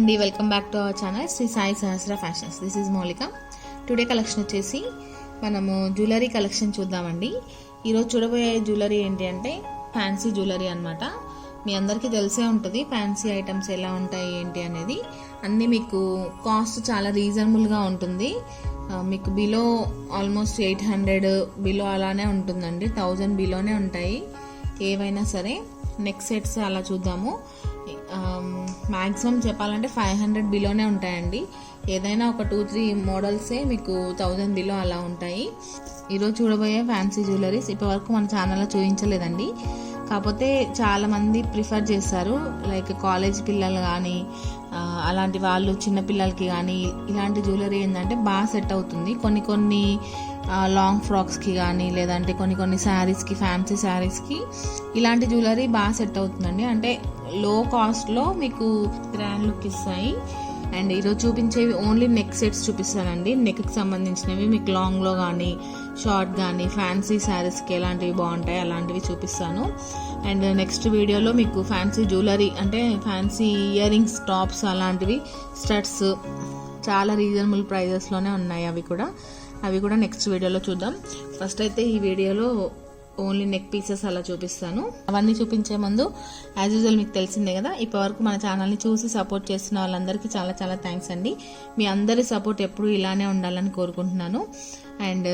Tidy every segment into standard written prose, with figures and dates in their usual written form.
అండి, welcome back to our channel Shri Sai Sahasra fashions. This is Moulika. Today collection వచ్చేసి మనము jewellery collection చూద్దామండి. ఈరోజు చూడబోయే జ్యువెలరీ ఏంటి అంటే ఫ్యాన్సీ జ్యువెలరీ అనమాట. మీ అందరికీ తెలిసే ఉంటుంది ఫ్యాన్సీ ఐటమ్స్ ఎలా ఉంటాయి ఏంటి అనేది. అన్నీ మీకు కాస్ట్ చాలా రీజనబుల్గా ఉంటుంది. మీకు బిలో ఆల్మోస్ట్ 800 బిలో అలానే ఉంటుందండి. 1000 బిలోనే ఉంటాయి ఏవైనా సరే. నెక్ సెట్స్ అలా చూద్దాము. మ్యాక్సిమం చెప్పాలంటే 500 బిలోనే ఉంటాయండి. ఏదైనా ఒక 2-3 మోడల్సే మీకు 1000 బిలో అలా ఉంటాయి. ఈరోజు చూడబోయే ఫ్యాన్సీ జ్యువెలరీస్ ఇప్పటివరకు మన ఛానల్లో చూపించలేదండి. కాకపోతే చాలామంది ప్రిఫర్ చేస్తారు, లైక్ కాలేజ్ పిల్లలు కానీ అలాంటి వాళ్ళు, చిన్నపిల్లలకి కానీ ఇలాంటి జ్యువెలరీ ఏంటంటే బాగా సెట్ అవుతుంది. కొన్ని లాంగ్ ఫ్రాక్స్కి కానీ లేదంటే కొన్ని శారీస్కి, ఫ్యాన్సీ శారీస్కి ఇలాంటి జ్యువెలరీ బాగా సెట్ అవుతుందండి. అంటే లో కాస్ట్లో మీకు గ్రాండ్ లుక్ ఇస్తాయి. అండ్ ఈరోజు చూపించేవి ఓన్లీ నెక్ సెట్స్ చూపిస్తానండి. నెక్కి సంబంధించినవి మీకు లాంగ్లో కానీ షార్ట్ కానీ ఫ్యాన్సీ శారీస్కి ఎలాంటివి బాగుంటాయి అలాంటివి చూపిస్తాను. అండ్ నెక్స్ట్ వీడియోలో మీకు ఫ్యాన్సీ జ్యువెలరీ అంటే ఫ్యాన్సీ ఇయర్ రింగ్స్, టాప్స్ అలాంటివి, స్టడ్స్ చాలా రీజనబుల్ ప్రైజెస్లోనే ఉన్నాయి. అవి కూడా నెక్స్ట్ వీడియోలో చూద్దాం. ఫస్ట్ అయితే ఈ వీడియోలో ఓన్లీ నెక్ పీసెస్ అలా చూపిస్తాను. అవన్నీ చూపించే ముందు యాజ్ యూజువల్ మీకు తెలిసిందే కదా, ఇప్పటివరకు మన ఛానల్ని చూసి సపోర్ట్ చేస్తున్న వాళ్ళందరికీ చాలా చాలా థ్యాంక్స్ అండి. మీ అందరి సపోర్ట్ ఎప్పుడు ఇలానే ఉండాలని కోరుకుంటున్నాను. అండ్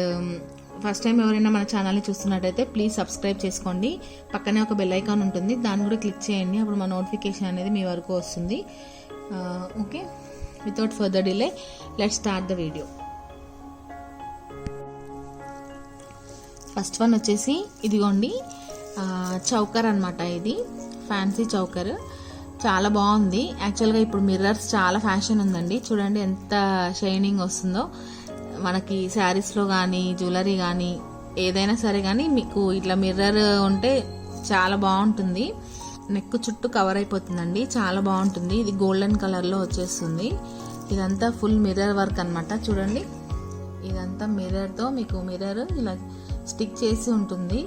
ఫస్ట్ టైం ఎవరైనా మన ఛానల్ని చూస్తున్నట్టయితే ప్లీజ్ సబ్స్క్రైబ్ చేసుకోండి. పక్కనే ఒక బెల్ ఐకాన్ ఉంటుంది, దాన్ని కూడా క్లిక్ చేయండి. అప్పుడు మా నోటిఫికేషన్ అనేది మీ వరకు వస్తుంది. Okay, without further delay let's start the video. First one వచ్చేసి ఇదిగోండి, చౌకర్ అనమాట. ఇది ఫ్యాన్సీ చౌకర్, చాలా బాగుంది. యాక్చువల్గా ఇప్పుడు మిర్రర్స్ చాలా ఫ్యాషన్ ఉందండి. చూడండి ఎంత షైనింగ్ వస్తుందో. మనకి శారీస్లో కానీ జ్యువెలరీ కానీ ఏదైనా సరే కానీ మీకు ఇట్లా మిర్రర్ ఉంటే చాలా బాగుంటుంది. నెక్ చుట్టూ కవర్ అయిపోతుందండి, చాలా బాగుంటుంది. ఇది గోల్డెన్ కలర్లో వచ్చేస్తుంది. ఇదంతా ఫుల్ మిర్రర్ వర్క్ అనమాట. చూడండి, ఇదంతా మిర్రర్తో మీకు మిర్రర్ ఇలా స్టిక్ చేసి ఉంటుంది.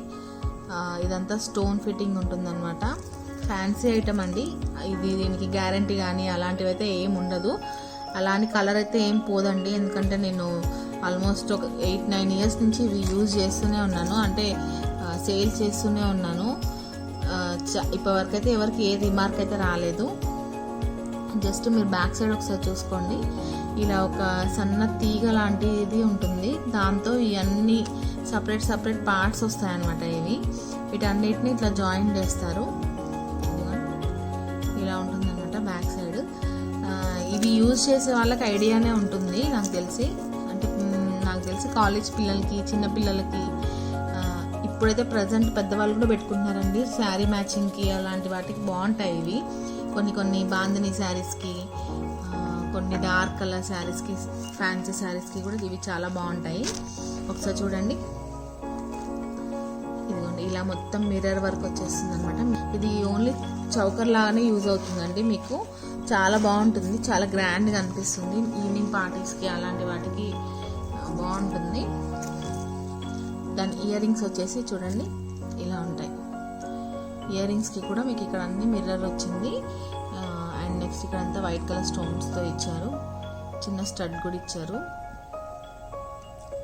ఇదంతా స్టోన్ ఫిట్టింగ్ ఉంటుంది అనమాట. ఫ్యాన్సీ ఐటమ్ అండి ఇది. దీనికి గ్యారంటీ కానీ అలాంటివి అయితే ఏం ఉండదు. అలాని కలర్ అయితే ఏం పోదండి. ఎందుకంటే నేను ఆల్మోస్ట్ ఒక 8-9 ఇయర్స్ నుంచి ఇవి యూజ్ చేస్తూనే ఉన్నాను, అంటే సేల్ చేస్తూనే ఉన్నాను. ఇప్పటివరకు అయితే ఎవరికి ఏ రిమార్క్ అయితే రాలేదు. జస్ట్ మీరు బ్యాక్ సైడ్ ఒకసారి చూసుకోండి. ఇలా ఒక సన్న తీగ లాంటిది ఉంటుంది, దాంతో ఇవన్నీ సపరేట్ పార్ట్స్ వస్తాయన్నమాట. వీటన్నిటిని ఇట్లా జాయిన్ చేస్తారు. ఇలా ఉంటుంది అనమాట బ్యాక్ సైడ్. ఇవి యూజ్ చేసే వాళ్ళకి ఐడియానే ఉంటుంది నాకు తెలిసి కాలేజ్ పిల్లలకి, చిన్నపిల్లలకి, ఇప్పుడైతే ప్రజెంట్ పెద్దవాళ్ళు కూడా పెట్టుకుంటున్నారండి. శారీ మ్యాచింగ్కి అలాంటి వాటికి బాగుంటాయి ఇవి. కొన్ని బాందిని శారీస్కి, కొన్ని డార్క్ కలర్ శారీస్కి, ఫ్యాన్సీ శారీస్కి కూడా ఇవి చాలా బాగుంటాయి. ఒకసారి చూడండి, ఇదిగోండి ఇలా మొత్తం మిర్రర్ వర్క్ వచ్చేస్తుంది అనమాట. ఇది ఓన్లీ చౌకర్ లాగానే యూజ్ అవుతుందండి. మీకు చాలా బాగుంటుంది, చాలా గ్రాండ్గా అనిపిస్తుంది. ఈవినింగ్ పార్టీస్కి అలాంటి వాటికి బాగుంటుంది. దాని ఇయర్ రింగ్స్ వచ్చేసి చూడండి ఇలా ఉంటాయి. ఇయర్ రింగ్స్కి కూడా మీకు ఇక్కడ అన్ని మిర్రర్ వచ్చింది. అండ్ నెక్స్ట్ ఇక్కడ అంతా వైట్ కలర్ స్టోన్స్తో ఇచ్చారు. చిన్న స్టడ్ కూడా ఇచ్చారు.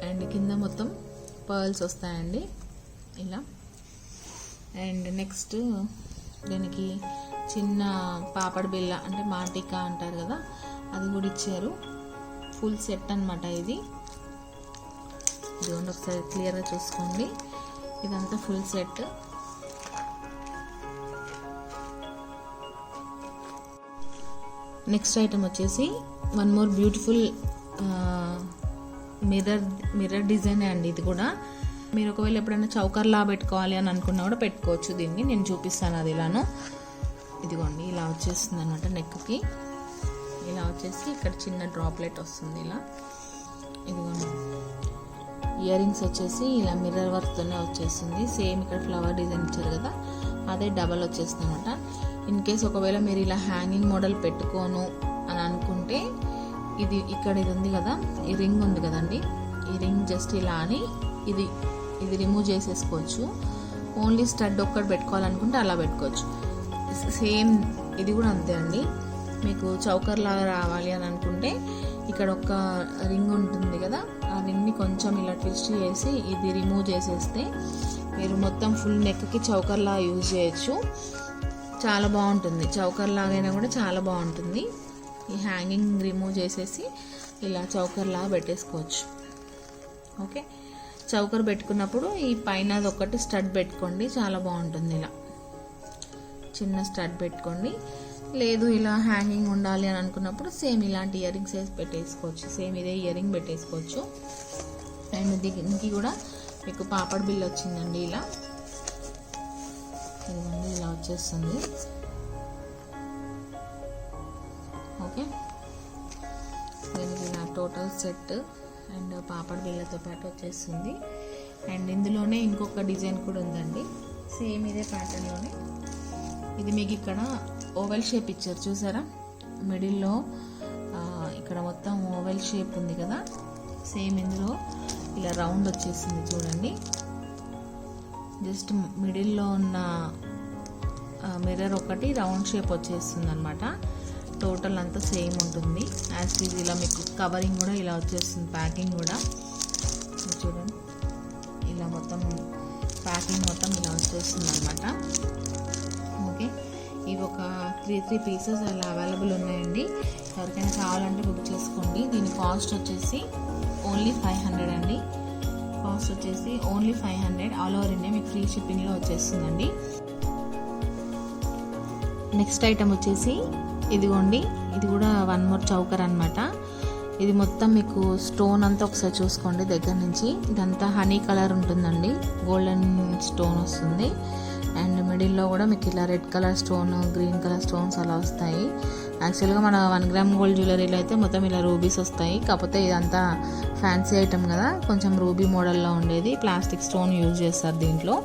అండ్ కింద మొత్తం పర్ల్స్ వస్తాయండి ఇలా. అండ్ నెక్స్ట్ దీనికి చిన్న పాపడ్ బిళ్ళ అంటే మాటికా అంటారు కదా, అది కూడా ఇచ్చారు. ఫుల్ సెట్ అనమాట ఇది. ఇదిగోండి ఒకసారి క్లియర్గా చూసుకోండి, ఇదంతా ఫుల్ సెట్. నెక్స్ట్ ఐటమ్ వచ్చేసి one more beautiful mirror design అండి. ఇది కూడా మీరు ఒకవేళ ఎప్పుడైనా చౌకర్లా పెట్టుకోవాలి అని అనుకున్నా కూడా పెట్టుకోవచ్చు దీన్ని. నేను చూపిస్తాను అది ఇలాను. ఇదిగోండి ఇలా వచ్చేస్తుంది అనమాట. నెక్కి ఇలా వచ్చేసి ఇక్కడ చిన్న డ్రాప్లెట్ వస్తుంది ఇలా. ఇదిగోండి ఇయర్ రింగ్స్ వచ్చేసి ఇలా మిర్రర్ వర్క్తోనే వచ్చేస్తుంది. సేమ్ ఇక్కడ ఫ్లవర్ డిజైన్ ఇచ్చారు కదా, అదే డబల్ వచ్చేస్తుంది అనమాట. ఇన్ కేస్ ఒకవేళ మీరు ఇలా హ్యాంగింగ్ మోడల్ పెట్టుకోను అని అనుకుంటే ఇది ఇక్కడ ఇది ఉంది కదా, ఈ రింగ్ ఉంది కదండి, ఈ రింగ్ జస్ట్ ఇలా అని ఇది రిమూవ్ చేసేసుకోవచ్చు. ఓన్లీ స్టడ్ ఒక్కటి పెట్టుకోవాలనుకుంటే అలా పెట్టుకోవచ్చు. సేమ్ ఇది కూడా అంతే అండి. మీకు చౌకర్ లాగా రావాలి అని అనుకుంటే ఇక్కడ ఒక రింగ్ ఉంటుంది కదా, ఆ రింగ్ని కొంచెం ఇలా ట్విస్ట్ చేసి ఇది రిమూవ్ చేసేస్తే మీరు మొత్తం ఫుల్ నెక్కి చౌకర్ లాగా యూజ్ చేయొచ్చు. చాలా బాగుంటుంది, చౌకర్ లాగైనా కూడా చాలా బాగుంటుంది. ఈ హ్యాంగింగ్ రిమూవ్ చేసేసి ఇలా చౌకర్ లాగా పెట్టేసుకోవచ్చు. ఓకే, చౌకర్ పెట్టుకున్నప్పుడు ఈ పైన ఒకటి స్టడ్ పెట్టుకోండి, చాలా బాగుంటుంది. ఇలా చిన్న స్టడ్ పెట్టుకోండి. లేదు ఇలా హ్యాంగింగ్ ఉండాలి అని అనుకున్నప్పుడు సేమ్ ఇలాంటి ఇయర్ రింగ్స్ వేసి పెట్టేసుకోవచ్చు, సేమ్ ఇదే ఇయర్ రింగ్ పెట్టేసుకోవచ్చు. అండ్ దీనికి కూడా మీకు పాపడ్ బిల్ వచ్చిందండి. ఇలా ఇదిగోండి, ఇలా వచ్చేస్తుంది. ఓకే, దీనికి ఇలా టోటల్ సెట్ అండ్ పాపడ్ బిళ్ళతో పాటు వచ్చేస్తుంది. అండ్ ఇందులోనే ఇంకొక డిజైన్ కూడా ఉందండి, సేమ్ ఇదే ప్యాటర్న్లోనే. ఇది మీకు ఇక్కడ ఓవెల్ షేప్ ఇచ్చారు చూసారా, మిడిల్లో ఇక్కడ మొత్తం ఓవెల్ షేప్ ఉంది కదా, సేమ్ ఇందులో ఇలా రౌండ్ వచ్చేసింది చూడండి. జస్ట్ మిడిల్లో ఉన్న మిర్రర్ ఒకటి రౌండ్ షేప్ వచ్చేస్తుంది అనమాట. టోటల్ అంతా సేమ్ ఉంటుంది యాజ్ ఇట్ ఈజ్. ఇలా మీకు కవరింగ్ కూడా ఇలా వచ్చేస్తుంది, ప్యాకింగ్ కూడా చూడండి. ఇలా మొత్తం ప్యాకింగ్ మొత్తం ఇలా వచ్చేస్తుంది అనమాట. ఓకే, ఇవి ఒక 3 పీసెస్ అలా అవైలబుల్ ఉన్నాయండి. ఎవరికైనా కావాలంటే బుక్ చేసుకోండి. దీని కాస్ట్ వచ్చేసి ఓన్లీ 500 అండి. కాస్ట్ వచ్చేసి ఓన్లీ 500. ఆల్ ఓవర్ ఇండియా మీకు ఫ్రీ షిప్పింగ్లో వచ్చేస్తుందండి. నెక్స్ట్ ఐటమ్ వచ్చేసి ఇదిగోండి, ఇది కూడా వన్ మోర్ చౌకర్ అనమాట. ఇది మొత్తం మీకు స్టోన్ అంతా ఒకసారి చూసుకోండి దగ్గర నుంచి. ఇదంతా హనీ కలర్ ఉంటుందండి, గోల్డెన్ స్టోన్ వస్తుంది. అండ్ మిడిల్లో కూడా మీకు ఇలా red colour stone, green colour stones అలా వస్తాయి. యాక్చువల్గా మన 1 గ్రామ్ గోల్డ్ జ్యువెలరీలో అయితే మొత్తం ఇలా రూబీస్ వస్తాయి. కాకపోతే ఇదంతా ఫ్యాన్సీ ఐటమ్ కదా, కొంచెం రూబీ మోడల్లో ఉండేది. ప్లాస్టిక్ స్టోన్ యూజ్ చేస్తారు దీంట్లో.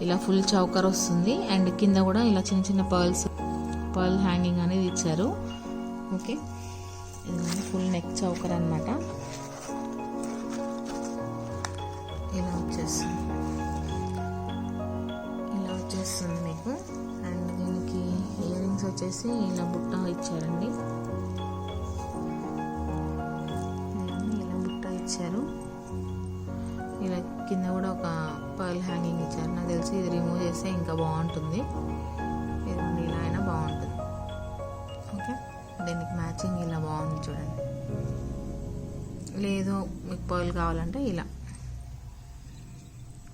ఇలా ఫుల్ చౌకర్ వస్తుంది. అండ్ కింద కూడా ఇలా చిన్న చిన్న పర్ల్ హ్యాంగింగ్ అనేది ఇచ్చారు. ఓకే, ఇది ఫుల్ నెక్ చౌకర్ అనమాట. ఇలా వచ్చేస్తుంది మీకు. అండ్ దీనికి ఇయర్ రింగ్స్ వచ్చేసి ఇలా బుట్ట ఇచ్చారండి, ఇలా బుట్ట ఇచ్చారు. ఇలా కింద కూడా ఒక పర్ల్ హ్యాంగింగ్ ఇచ్చారు. నాకు తెలిసి ఇది రిమూవ్ చేస్తే ఇంకా బాగుంటుంది, ఇలా అయినా బాగుంటుంది. ఓకే, దీనికి మ్యాచింగ్ ఇలా బాగుంది చూడండి. లేదు మీకు పర్ల్ కావాలంటే ఇలా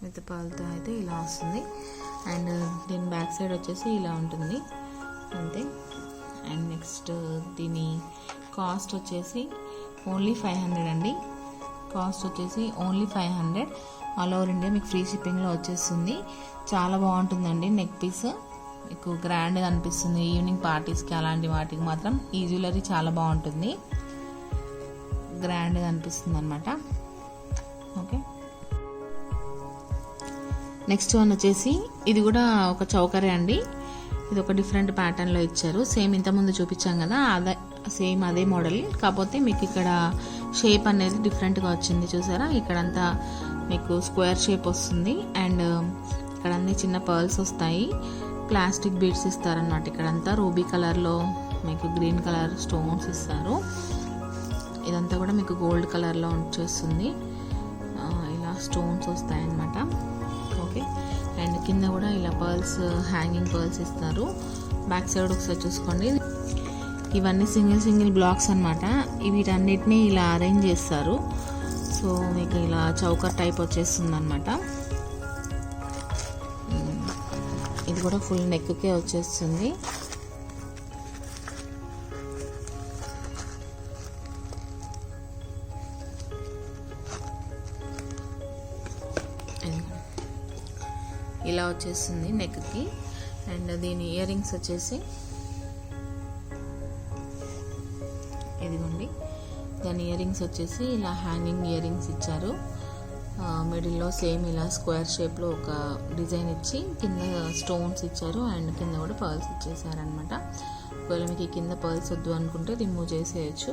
విత్ పర్ల్తో అయితే ఇలా వస్తుంది. అండ్ దీని బ్యాక్ సైడ్ వచ్చేసి ఇలా ఉంటుంది అంతే. అండ్ నెక్స్ట్ దీని కాస్ట్ వచ్చేసి ఓన్లీ 500 అండి. కాస్ట్ వచ్చేసి ఓన్లీ 500. ఆల్ ఓవర్ ఇండియా మీకు ఫ్రీ షిప్పింగ్లో వచ్చేస్తుంది. చాలా బాగుంటుందండి నెక్ పీస్, మీకు గ్రాండ్గా అనిపిస్తుంది. ఈవినింగ్ పార్టీస్కి అలాంటి వాటికి మాత్రం ఈ జ్యువెలరీ చాలా బాగుంటుంది, గ్రాండ్గా అనిపిస్తుంది అనమాట. ఓకే, నెక్స్ట్ వన్ వచ్చేసి ఇది కూడా ఒక చౌకరే అండి. ఇది ఒక డిఫరెంట్ ప్యాటర్న్లో ఇచ్చారు. సేమ్ ఇంతకుముందు చూపించాం కదా, సేమ్ అదే మోడల్. కాకపోతే మీకు ఇక్కడ షేప్ అనేది డిఫరెంట్గా వచ్చింది చూసారా. ఇక్కడంతా మీకు స్క్వేర్ షేప్ వస్తుంది. అండ్ ఇక్కడ అన్ని చిన్న పర్ల్స్ వస్తాయి. ప్లాస్టిక్ బీడ్స్ ఇస్తారనమాట. ఇక్కడంతా రూబీ కలర్లో మీకు గ్రీన్ కలర్ స్టోన్స్ ఇస్తారు. ఇదంతా కూడా మీకు గోల్డ్ కలర్లో వచ్చేస్తుంది. ఇలా స్టోన్స్ వస్తాయన్నమాట. ఓకే, అండ్ కింద కూడా ఇలా పర్ల్స్, హ్యాంగింగ్ పర్ల్స్ ఇస్తారు. బ్యాక్ సైడ్ ఒకసారి చూసుకోండి. ఇవన్నీ సింగిల్ బ్లాక్స్ అనమాట. వీటన్నిటిని ఇలా అరేంజ్ చేస్తారు. సో మీకు ఇలా చౌకర్ టైప్ వచ్చేస్తుంది అనమాట. ఇది కూడా ఫుల్ నెక్కే వచ్చేస్తుంది. ఇలా వచ్చేస్తుంది నెక్కి. అండ్ దీని ఇయర్ రింగ్స్ వచ్చేసి ఇదిగోండి, దాని ఇయర్ రింగ్స్ వచ్చేసి ఇలా హ్యాంగింగ్ ఇయర్ రింగ్స్ ఇచ్చారు. మిడిల్లో సేమ్ ఇలా స్క్వేర్ షేప్లో ఒక డిజైన్ ఇచ్చి కింద స్టోన్స్ ఇచ్చారు. అండ్ కింద కూడా పర్ల్స్ ఇచ్చేసారనమాట. ఒకవేళ మీకు కింద పర్ల్స్ వద్దు అనుకుంటే రిమూవ్ చేసేయచ్చు.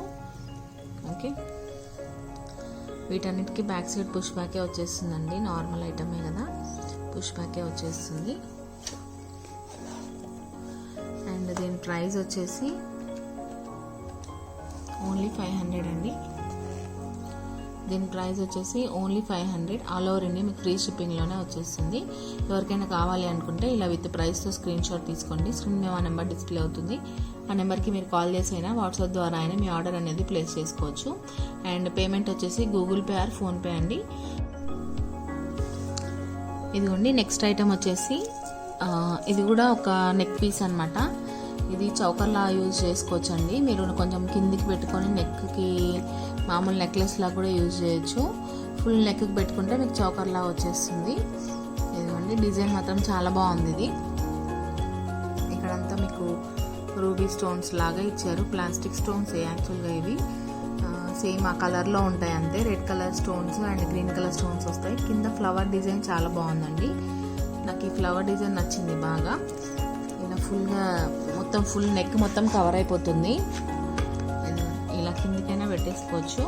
ఓకే, వీటన్నిటికీ బ్యాక్ సైడ్ పుష్ బ్యాకే వచ్చేస్తుందండి. నార్మల్ ఐటమే కదా, పుష్ బ్యాకే వచ్చేస్తుంది. అండ్ దీని ప్రైస్ వచ్చేసి ఓన్లీ 500 అండి. దీని ప్రైస్ వచ్చేసి ఓన్లీ 500. ఆల్ ఓవర్ ఇండియా మీకు ఫ్రీ షిప్పింగ్లోనే వచ్చేస్తుంది. ఎవరికైనా కావాలి అనుకుంటే ఇలా విత్ ప్రైస్తో స్క్రీన్ షాట్ తీసుకోండి. స్క్రీన్ మీద ఆ నెంబర్ డిస్ప్లే అవుతుంది. ఆ నెంబర్కి మీరు కాల్ చేసి అయినా వాట్సాప్ ద్వారా అయినా మీ ఆర్డర్ అనేది ప్లేస్ చేసుకోవచ్చు. అండ్ పేమెంట్ వచ్చేసి గూగుల్ పే ఆర్ ఫోన్పే అండి. ఇదిగోండి నెక్స్ట్ ఐటమ్ వచ్చేసి ఇది కూడా ఒక నెక్ పీస్ అనమాట. ఇది చౌకర్లా యూజ్ చేసుకోవచ్చు అండి. మీరు కొంచెం కిందికి పెట్టుకొని నెక్కి మామూలు నెక్లెస్ లా కూడా యూజ్ చేయొచ్చు. ఫుల్ నెక్కి పెట్టుకుంటే మీకు చౌకర్లా వచ్చేస్తుంది. ఇదిగోండి డిజైన్ మాత్రం చాలా బాగుంది. ఇది ఇక్కడంతా మీకు రూబీ స్టోన్స్ లాగా ఇచ్చారు. ప్లాస్టిక్ స్టోన్స్ యాక్చువల్గా ఇవి సేమ్ ఆ కలర్లో ఉంటాయి అంతే. Red colour stones and green colour stones వస్తాయి. కింద ఫ్లవర్ డిజైన్ చాలా బాగుందండి. నాకు ఈ ఫ్లవర్ డిజైన్ నచ్చింది బాగా. ఇలా ఫుల్గా మొత్తం ఫుల్ నెక్ మొత్తం కవర్ అయిపోతుంది. ఇలా కిందికైనా పెట్టేసుకోవచ్చు.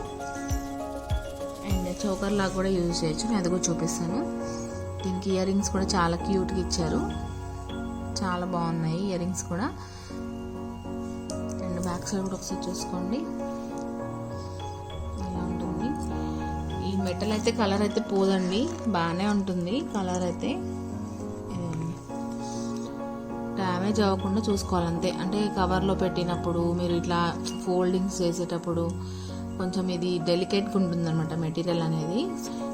అండ్ చౌకర్ లాగా కూడా యూజ్ చేయొచ్చు. నేను అది కూడా చూపిస్తాను. దీనికి ఇయర్ రింగ్స్ కూడా చాలా క్యూట్గా ఇచ్చారు. చాలా బాగున్నాయి ఇయర్ రింగ్స్ కూడా. అండ్ బ్యాక్ సైడ్ కూడా ఒకసారి చూసుకోండి. ఇలా ఉంటుంది. ఈ మెటల్ అయితే కలర్ అయితే పోదండి, బాగానే ఉంటుంది కలర్ అయితే. డ్యామేజ్ అవ్వకుండా చూసుకోవాలంతే. అంటే కవర్లో పెట్టినప్పుడు మీరు ఇట్లా ఫోల్డింగ్స్ చేసేటప్పుడు కొంచెం ఇది డెలికేట్గా ఉంటుంది అనమాట మెటీరియల్ అనేది.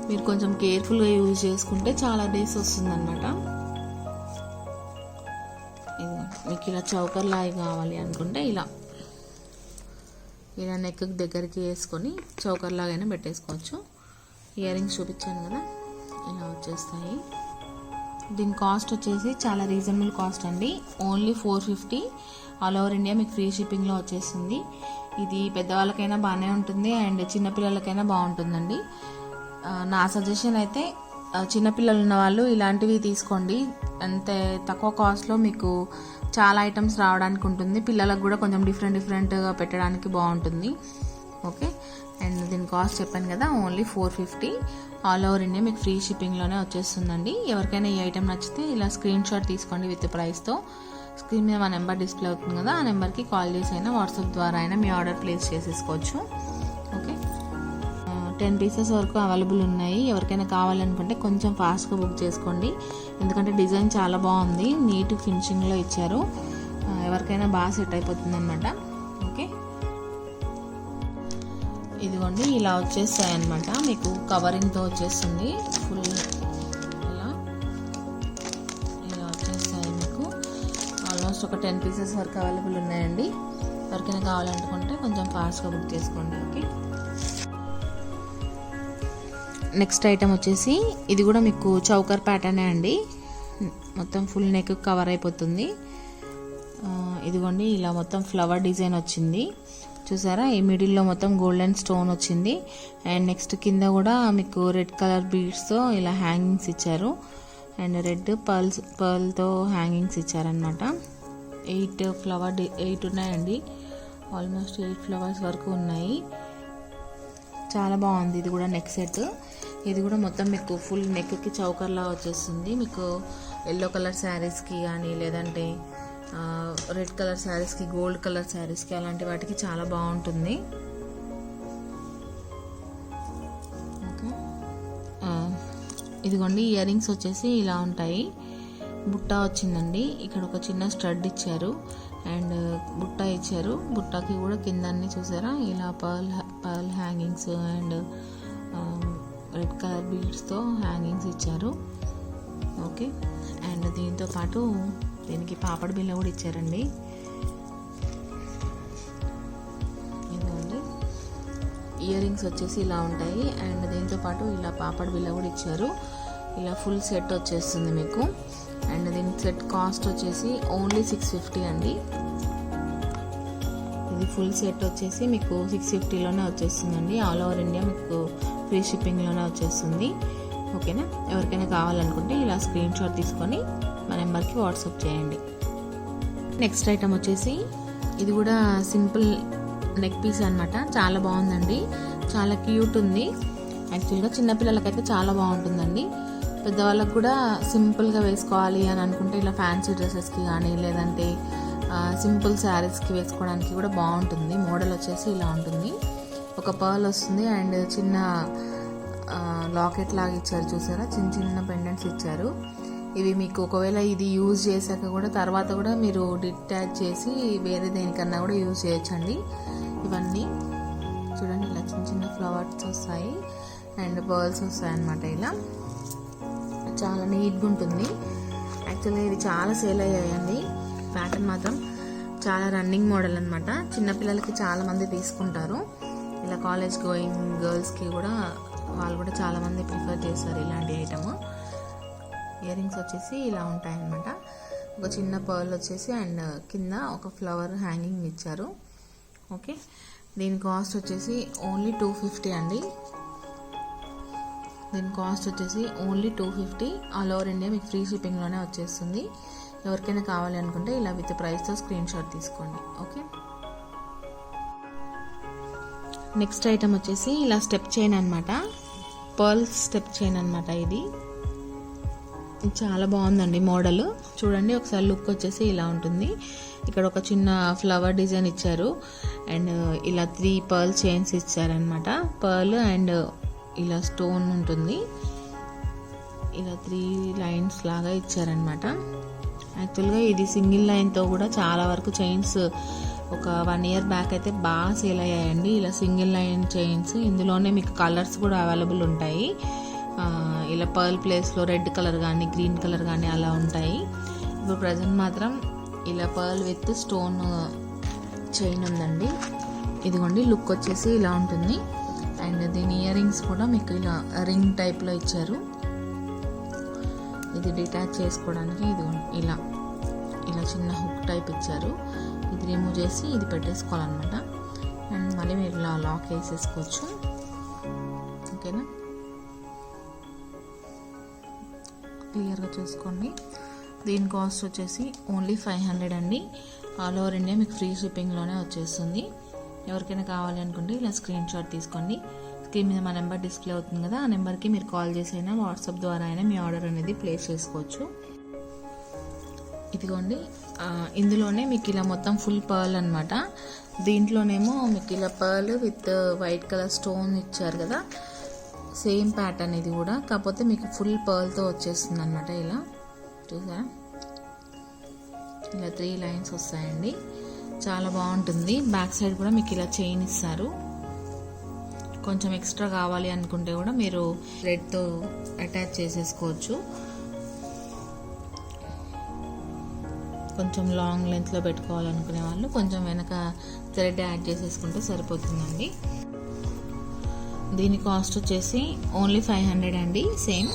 మీరు కొంచెం కేర్ఫుల్గా యూజ్ చేసుకుంటే చాలా డేస్ వస్తుందన్నమాట. మీకు ఇలా చౌకర్ లాగా కావాలి అనుకుంటే ఇలా నెక్ దగ్గరికి వేసుకొని చౌకర్ లాగైనా పెట్టేసుకోవచ్చు. ఇయర్ రింగ్స్ చూపించాను కదా, ఇలా వచ్చేస్తాయి. దీని కాస్ట్ వచ్చేసి చాలా రీజనబుల్ కాస్ట్ అండి. ఓన్లీ 450. ఆల్ ఓవర్ ఇండియా మీకు ఫ్రీ షిప్పింగ్లో వచ్చేస్తుంది. ఇది పెద్దవాళ్ళకైనా బాగానే ఉంటుంది అండ్ చిన్నపిల్లలకైనా బాగుంటుందండి. నా సజెషన్ అయితే చిన్నపిల్లలు ఉన్న వాళ్ళు ఇలాంటివి తీసుకోండి. అంతే తక్కువ కాస్ట్లో మీకు చాలా ఐటమ్స్ రావడానికి ఉంటుంది. పిల్లలకు కూడా కొంచెం డిఫరెంట్గా పెట్టడానికి బాగుంటుంది. ఓకే. అండ్ దీని కాస్ట్ చెప్పాను కదా, ఓన్లీ 450. ఆల్ ఓవర్ ఇండియా మీకు ఫ్రీ షిప్పింగ్లోనే వచ్చేస్తుందండి. ఎవరికైనా ఈ ఐటమ్ నచ్చితే ఇలా స్క్రీన్ షాట్ తీసుకోండి విత్ ప్రైస్తో. స్క్రీన్ మీద మా నెంబర్ డిస్ప్లే అవుతుంది కదా, ఆ నెంబర్కి కాల్ చేసి అయినా వాట్సాప్ ద్వారా అయినా మీ ఆర్డర్ ప్లేస్ చేసేసుకోవచ్చు. ఓకే. 10 పీసెస్ వరకు అవైలబుల్ ఉన్నాయి. ఎవరికైనా కావాలనుకుంటే కొంచెం ఫాస్ట్గా బుక్ చేసుకోండి. ఎందుకంటే డిజైన్ చాలా బాగుంది, నీట్ ఫినిషింగ్లో ఇచ్చారు. ఎవరికైనా బాగా సెట్ అయిపోతుంది అనమాట. ఓకే. ఇదిగోండి ఇలా వచ్చేస్తాయి అన్నమాట. మీకు కవరింగ్తో వచ్చేస్తుంది. ఫుల్ ఇలా వచ్చేస్తాయి. మీకు ఆల్మోస్ట్ ఒక 10 పీసెస్ వరకు అవైలబుల్ ఉన్నాయండి. ఎవరికైనా కావాలనుకుంటే కొంచెం ఫాస్ట్గా బుక్ చేసుకోండి. ఓకే. నెక్స్ట్ ఐటమ్ వచ్చేసి ఇది కూడా మీకు చౌకర్ ప్యాటర్నే అండి. మొత్తం ఫుల్ నెక్ కవర్ అయిపోతుంది. ఇదిగోండి ఇలా మొత్తం ఫ్లవర్ డిజైన్ వచ్చింది. చూసారా, ఈ మిడిల్లో మొత్తం గోల్డెన్ స్టోన్ వచ్చింది. అండ్ నెక్స్ట్ కింద కూడా మీకు రెడ్ కలర్ బీడ్స్తో ఇలా హ్యాంగింగ్స్ ఇచ్చారు. అండ్ రెడ్ పర్ల్తో హ్యాంగింగ్స్ ఇచ్చారనమాట. 8 ఉన్నాయండి. ఆల్మోస్ట్ 8 ఫ్లవర్స్ వరకు ఉన్నాయి. చాలా బాగుంది. ఇది కూడా నెక్ సెట్. ఇది కూడా మొత్తం మీకు ఫుల్ నెక్కి చౌకర్లా వచ్చేస్తుంది. మీకు ఎల్లో కలర్ శారీస్కి కానీ లేదంటే రెడ్ కలర్ శారీస్కి, గోల్డ్ కలర్ శారీస్కి అలాంటి వాటికి చాలా బాగుంటుంది. ఓకే. ఇదిగోండి ఇయర్ రింగ్స్ వచ్చేసి ఇలా ఉంటాయి. బుట్ట వచ్చిందండి. ఇక్కడ ఒక చిన్న స్టడ్ ఇచ్చారు అండ్ బుట్ట ఇచ్చారు. బుట్టకి కూడా కింద అన్ని చూసారా ఇలా pearl hangings and red colour బీడ్స్తో హ్యాంగింగ్స్ ఇచ్చారు. ఓకే. అండ్ దీంతో పాటు దీనికి పాపడ్ బిల్ల కూడా ఇచ్చారండి. ఇదిగోండి ఇయర్ రింగ్స్ వచ్చేసి ఇలా ఉంటాయి అండ్ దీంతో పాటు ఇలా పాపడ్ బిల్ల కూడా ఇచ్చారు. ఇలా ఫుల్ సెట్ వచ్చేస్తుంది మీకు. అండ్ దీని సెట్ కాస్ట్ వచ్చేసి ఓన్లీ 650 అండి. ఇది ఫుల్ సెట్ వచ్చేసి మీకు 650లోనే వచ్చేస్తుందండి. ఆల్ ఓవర్ ఇండియా మీకు ఫ్రీ షిప్పింగ్లోనే వచ్చేస్తుంది. ఓకేనా. ఎవరికైనా కావాలనుకుంటే ఇలా స్క్రీన్ షాట్ తీసుకొని మా నెంబర్కి వాట్సాప్ చేయండి. నెక్స్ట్ ఐటమ్ వచ్చేసి ఇది కూడా సింపుల్ నెక్ పీస్ అనమాట. చాలా బాగుందండి, చాలా క్యూట్ ఉంది. యాక్చువల్గా చిన్నపిల్లలకైతే చాలా బాగుంటుందండి. పెద్దవాళ్ళకు కూడా సింపుల్గా వేసుకోవాలి అని అనుకుంటే ఇలా ఫ్యాన్సీ డ్రెస్సెస్కి కానీ లేదంటే సింపుల్ శారీస్కి వేసుకోవడానికి కూడా బాగుంటుంది. మోడల్ వచ్చేసి ఇలా ఉంటుంది. ఒక పర్ల్ వస్తుంది అండ్ చిన్న లాకెట్ లాగా ఇచ్చారు చూసారా, చిన్న చిన్న పెండెంట్స్ ఇచ్చారు. ఇవి మీకు ఒకవేళ ఇది యూజ్ చేశాక కూడా తర్వాత కూడా మీరు డిటాచ్ చేసి వేరే దేనికన్నా కూడా యూజ్ చేయొచ్చండి. ఇవన్నీ చూడండి ఇలా చిన్న చిన్న ఫ్లవర్స్ వస్తాయి అండ్ పర్ల్స్ వస్తాయి అన్నమాట. ఇలా చాలా నీట్గా ఉంటుంది. యాక్చువల్గా ఇది చాలా సేల్ అయ్యాయండి. ప్యాటర్న్ మాత్రం చాలా రన్నింగ్ మోడల్ అనమాట. చిన్నపిల్లలకి చాలామంది తీసుకుంటారు. ఇలా కాలేజ్ గోయింగ్ గర్ల్స్కి కూడా వాళ్ళు కూడా చాలామంది ప్రిఫర్ చేస్తారు ఇలాంటి ఐటమ్. ఇయర్ రింగ్స్ వచ్చేసి ఇలా ఉంటాయన్నమాట. ఒక చిన్న పర్ల్ వచ్చేసి అండ్ కింద ఒక ఫ్లవర్ హ్యాంగింగ్ ఇచ్చారు. ఓకే, దీని కాస్ట్ వచ్చేసి ఓన్లీ 250 అండి. దీని కాస్ట్ వచ్చేసి ఓన్లీ 250. ఆల్ ఓవర్ ఇండియా మీకు ఫ్రీ షిప్పింగ్లోనే వచ్చేస్తుంది. ఎవరికైనా కావాలి అనుకుంటే ఇలా విత్ ప్రైస్తో స్క్రీన్ షాట్ తీసుకోండి. ఓకే, నెక్స్ట్ ఐటమ్ వచ్చేసి ఇలా స్టెప్ చైన్ అనమాట. పర్ల్ స్టెప్ చైన్ అనమాట. ఇది చాలా బాగుందండి మోడల్. చూడండి ఒకసారి లుక్ వచ్చేసి ఇలా ఉంటుంది. ఇక్కడ ఒక చిన్న ఫ్లవర్ డిజైన్ ఇచ్చారు అండ్ ఇలా 3 పర్ల్ చైన్స్ ఇచ్చారనమాట. పర్ల్ అండ్ ఇలా స్టోన్ ఉంటుంది. ఇలా 3 లైన్స్ లాగా ఇచ్చారనమాట. యాక్చువల్గా ఇది సింగిల్ లైన్తో కూడా చాలా వరకు చైన్స్ ఒక 1 ఇయర్ బ్యాక్ అయితే బాగా సేల్ అయ్యాయండి. ఇలా సింగిల్ లైన్ చైన్స్. ఇందులోనే మీకు కలర్స్ కూడా అవైలబుల్ ఉంటాయి. ఇలా పర్ల్ ప్లేస్లో రెడ్ కలర్ కానీ గ్రీన్ కలర్ కానీ అలా ఉంటాయి. ఇప్పుడు ప్రజెంట్ మాత్రం ఇలా పర్ల్ విత్ స్టోన్ చైన్ ఉందండి. ఇదిగోండి లుక్ వచ్చేసి ఇలా ఉంటుంది. అండ్ దీని ఇయర్ రింగ్స్ కూడా మీకు ఇలా రింగ్ టైప్లో ఇచ్చారు. ఇది డిటాచ్ చేసుకోవడానికి ఇది ఇలా ఇలా చిన్న హుక్ టైప్ ఇచ్చారు. ఇది రిమూవ్ చేసి ఇది పెట్టేసుకోవాలన్నమాట. అండ్ మళ్ళీ మీరు ఇలా లాక్ వేసేసుకోవచ్చు. ఓకేనా, క్లియర్గా చూసుకోండి. దీని కాస్ట్ వచ్చేసి ఓన్లీ 500 అండి. ఆల్ ఓవర్ ఇండియా మీకు ఫ్రీ షిప్పింగ్లోనే వచ్చేస్తుంది. ఎవరికైనా కావాలి అనుకుంటే ఇలా స్క్రీన్ షాట్ తీసుకోండి. స్క్రీన్ మీద మా నెంబర్ డిస్ప్లే అవుతుంది కదా, ఆ నెంబర్కి మీరు కాల్ చేసి అయినా వాట్సాప్ ద్వారా అయినా మీ ఆర్డర్ అనేది ప్లేస్ చేసుకోవచ్చు. ఇదిగోండి ఇందులోనే మీకు ఇలా మొత్తం ఫుల్ పర్ల్ అనమాట. దీంట్లోనేమో మీకు ఇలా pearl with white colour stone ఇచ్చారు కదా, సేమ్ ప్యాటర్న్ ఇది కూడా, కాకపోతే మీకు ఫుల్ పర్ల్తో వచ్చేస్తుంది అనమాట. ఇలా చూసారా, ఇలా 3 లైన్స్ వస్తాయండి. చాలా బాగుంటుంది. బ్యాక్ సైడ్ కూడా మీకు ఇలా చైన్ ఇస్తారు. కొంచెం ఎక్స్ట్రా కావాలి అనుకుంటే కూడా మీరు థ్రెడ్తో అటాచ్ చేసేసుకోవచ్చు. కొంచెం లాంగ్ లెంత్లో పెట్టుకోవాలనుకునే వాళ్ళు కొంచెం వెనక థ్రెడ్ యాడ్ చేసేసుకుంటే సరిపోతుందండి. దీని కాస్ట్ వచ్చేసి ఓన్లీ 500 అండి. సేమ్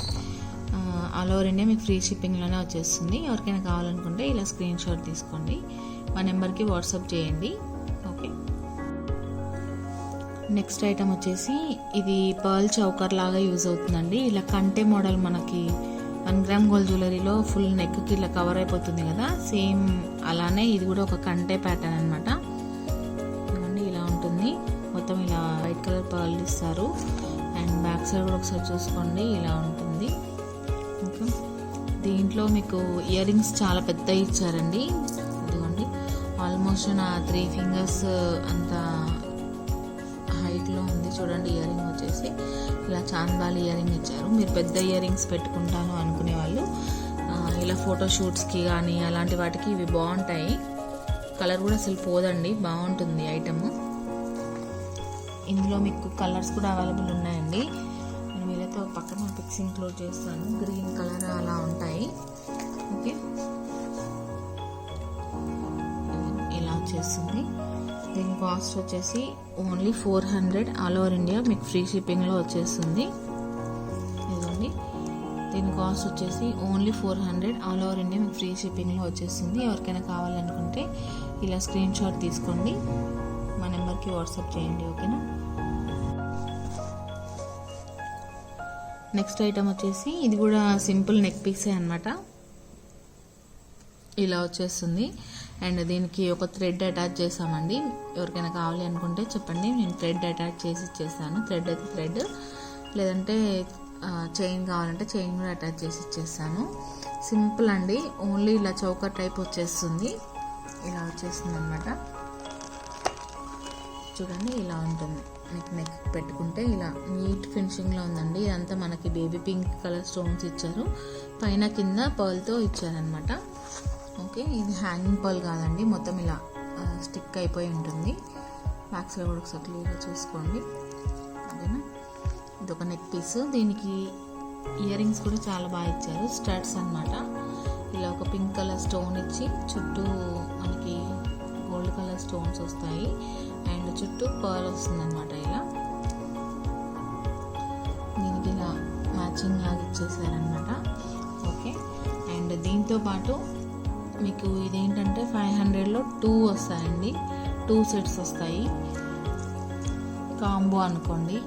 ఆల్ ఓవర్ ఇండియా మీకు ఫ్రీ షిప్పింగ్లోనే వచ్చేస్తుంది. ఎవరికైనా కావాలనుకుంటే ఇలా స్క్రీన్ షాట్ తీసుకోండి, మా నెంబర్కి వాట్సాప్ చేయండి. ఓకే, నెక్స్ట్ ఐటమ్ వచ్చేసి ఇది పర్ల్ చౌకర్ లాగా యూజ్ అవుతుందండి. ఇలా కంటే మోడల్ మనకి 1 గ్రామ్ గోల్డ్ జ్యువెలరీలో ఫుల్ నెక్కి ఇలా కవర్ అయిపోతుంది కదా, సేమ్ అలానే ఇది కూడా ఒక కంటే ప్యాటర్న్ అనమాట. ఇవ్వండి ఇలా ఉంటుంది. మొత్తం ఇలా వైట్ కలర్ పర్ల్ ఇస్తారు. అండ్ బ్యాక్ సైడ్ కూడా ఒకసారి చూసుకోండి ఇలా ఉంటుంది. ఇంకా దీంట్లో మీకు ఇయర్ రింగ్స్ చాలా పెద్ద ఇచ్చారండి. ఇదిగోండి ఆల్మోస్ట్ నా 3 ఫింగర్స్ అంత హైట్లో ఉంది చూడండి. ఇయర్ రింగ్ వచ్చేసి ఇలా చాన్బాల్ ఇయర్ రింగ్ ఇచ్చారు. మీరు పెద్ద ఇయర్ రింగ్స్ పెట్టుకుంటాను అనుకునే వాళ్ళు ఇలా ఫోటోషూట్స్కి కానీ అలాంటి వాటికి ఇవి బాగుంటాయి. కలర్ కూడా అసలు పోదండి, బాగుంటుంది ఐటమ్. ఇందులో మీకు కలర్స్ కూడా అవైలబుల్ ఉన్నాయండి. నేను వీలైతే ఒక పక్కన పిక్స్ ఇంక్లూడ్ చేస్తాను. గ్రీన్ కలర్ అలా ఉంటాయి. ఓకే, ఇలా వచ్చేస్తుంది. దీని కాస్ట్ వచ్చేసి ఓన్లీ 400. ఆల్ ఓవర్ ఇండియా మీకు ఫ్రీ షిప్పింగ్లో వచ్చేస్తుంది. ఇదిగోండి దీని కాస్ట్ వచ్చేసి ఓన్లీ 400. ఆల్ ఓవర్ ఇండియా మీకు ఫ్రీ షిప్పింగ్లో వచ్చేస్తుంది. ఎవరికైనా కావాలనుకుంటే ఇలా స్క్రీన్ షాట్ తీసుకోండి, మా నెంబర్కి వాట్సాప్ చేయండి. ఓకేనా, నెక్స్ట్ ఐటమ్ వచ్చేసి ఇది కూడా సింపుల్ నెక్ పీసే అనమాట. ఇలా వచ్చేస్తుంది. అండ్ దీనికి ఒక థ్రెడ్ అటాచ్ చేసామండి. ఎవరికైనా కావాలి అనుకుంటే చెప్పండి, నేను థ్రెడ్ అటాచ్ చేసి ఇచ్చేస్తాను. థ్రెడ్ అయితే థ్రెడ్, లేదంటే చైన్ కావాలంటే చైన్ కూడా అటాచ్ చేసి ఇచ్చేస్తాను. సింపుల్ అండి, ఓన్లీ ఇలా చౌకర్ టైప్ వచ్చేస్తుంది. ఇలా వచ్చేస్తుంది అనమాట. చూడండి ఇలా ఉంటుంది. నెక్ పెట్టుకుంటే ఇలా నీట్ ఫినిషింగ్లో ఉందండి. ఇదంతా మనకి బేబీ పింక్ కలర్ స్టోన్స్ ఇచ్చారు, పైన కింద పర్ల్తో ఇచ్చారనమాట. ఓకే, ఇది హ్యాంగింగ్ పర్ల్ కాదండి, మొత్తం ఇలా స్టిక్ అయిపోయి ఉంటుంది. బ్యాక్ సైడ్ కూడా ఒకసారి క్లియర్గా చూసుకోండి. ఓకేనా, ఇది ఒక నెక్ పీస్. దీనికి ఇయర్ రింగ్స్ కూడా చాలా బాగా ఇచ్చారు, స్టడ్స్ అనమాట. ఇలా ఒక పింక్ కలర్ స్టోన్ ఇచ్చి చుట్టూ మనకి గోల్డ్ కలర్ స్టోన్స్ వస్తాయి అండ్ చుట్టూ పర్ల్ వస్తుంది అనమాట. ఇలా దీనికి ఇలా మ్యాచింగ్ లాగా ఇచ్చేసారనమాట. ఓకే, అండ్ దీంతో పాటు మీకు ఇదేంటంటే 500లో 2 వస్తాయండి, 2 సెట్స్ వస్తాయి, కాంబో అనుకోండి.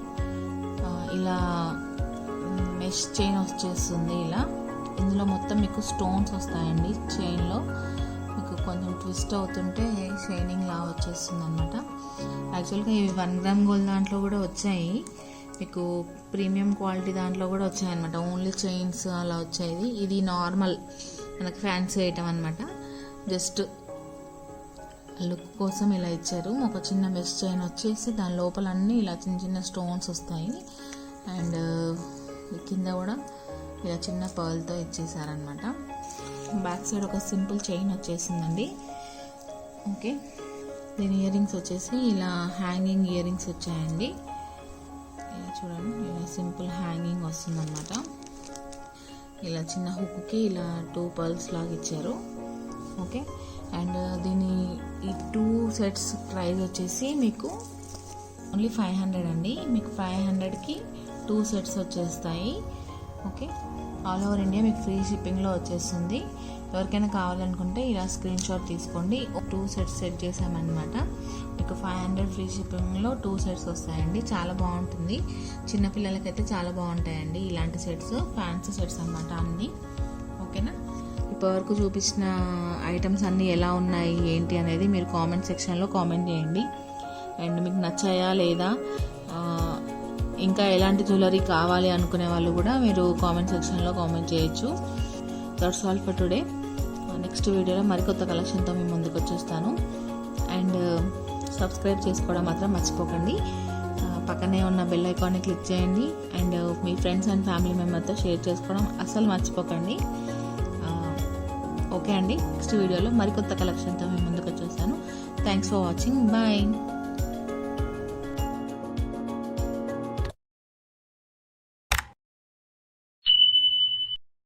ఇలా మెష్ చైన్ వచ్చేస్తుంది. ఇలా ఇందులో మొత్తం మీకు స్టోన్స్ వస్తాయండి. చైన్లో మీకు కొంచెం ట్విస్ట్ అవుతుంటే షైనింగ్ లా వచ్చేస్తుంది అనమాట. యాక్చువల్గా ఇవి 1 గ్రామ్ గోల్డ్ దాంట్లో కూడా వచ్చాయి, మీకు ప్రీమియం క్వాలిటీ దాంట్లో కూడా వచ్చాయన్నమాట. ఓన్లీ చైన్స్ అలా వచ్చాయి. ఇది నార్మల్ మనకు ఫ్యాన్సీ ఐటమ్ అనమాట. జస్ట్ లుక్ కోసం ఇలా ఇచ్చారు. ఒక చిన్న మెష్ చైన్ వచ్చేసి దాని లోపల అన్నీ ఇలా చిన్న చిన్న స్టోన్స్ వస్తాయి అండ్ కింద కూడా ఇలా చిన్న పర్ల్తో ఇచ్చేసారనమాట. బ్యాక్ సైడ్ ఒక సింపుల్ చైన్ వచ్చేసిందండి. ఓకే, దీని ఇయర్ రింగ్స్ వచ్చేసి ఇలా హ్యాంగింగ్ ఇయర్ రింగ్స్ వచ్చాయండి. ఇలా చూడండి, ఇలా సింపుల్ హ్యాంగింగ్ వస్తుందన్నమాట. ఇలా చిన్న హుక్కి ఇలా 2 పర్ల్స్ లాగా ఇచ్చారు. ఓకే, అండ్ దీని ఈ 2 సెట్స్ ప్రైస్ వచ్చేసి మీకు ఓన్లీ 500 అండి. మీకు 500కి 2 సెట్స్ వచ్చేస్తాయి. ఓకే, ఆల్ ఓవర్ ఇండియా మీకు ఫ్రీ షిప్పింగ్లో వచ్చేస్తుంది. ఎవరికైనా కావాలనుకుంటే ఇలా స్క్రీన్ షాట్ తీసుకోండి. 2 సెట్స్ సెట్ చేసామన్నమాట. మీకు 500 ఫ్రీ షిప్పింగ్లో 2 సెట్స్ వస్తాయండి. చాలా బాగుంటుంది, చిన్నపిల్లలకైతే చాలా బాగుంటాయండి ఇలాంటి సెట్స్. ఫ్యాన్సీ సెట్స్ అన్నమాట అన్నీ. ఓకేనా, ఇప్పటివరకు చూపించిన ఐటమ్స్ అన్నీ ఎలా ఉన్నాయి ఏంటి అనేది మీరు కామెంట్ సెక్షన్లో కామెంట్ చేయండి. అండ్ మీకు నచ్చాయా లేదా, ఇంకా ఎలాంటి జ్యువెలరీ కావాలి అనుకునే వాళ్ళు కూడా మీరు కామెంట్ సెక్షన్లో కామెంట్ చేయొచ్చు. That's all for today. Next వీడియోలో మరికొత్త కలెక్షన్తో మీ ముందుకు వచ్చేస్తాను. అండ్ సబ్స్క్రైబ్ చేసుకోవడం మాత్రం మర్చిపోకండి. పక్కనే ఉన్న బెల్ ఐకాన్ని క్లిక్ చేయండి అండ్ మీ ఫ్రెండ్స్ అండ్ ఫ్యామిలీ మెంబర్తో షేర్ చేసుకోవడం అస్సలు మర్చిపోకండి. ఓకే అండి, నెక్స్ట్ వీడియోలో మరికొత్త కలెక్షన్తో మీ ముందుకు వచ్చేస్తాను. Thanks for watching. బాయ్.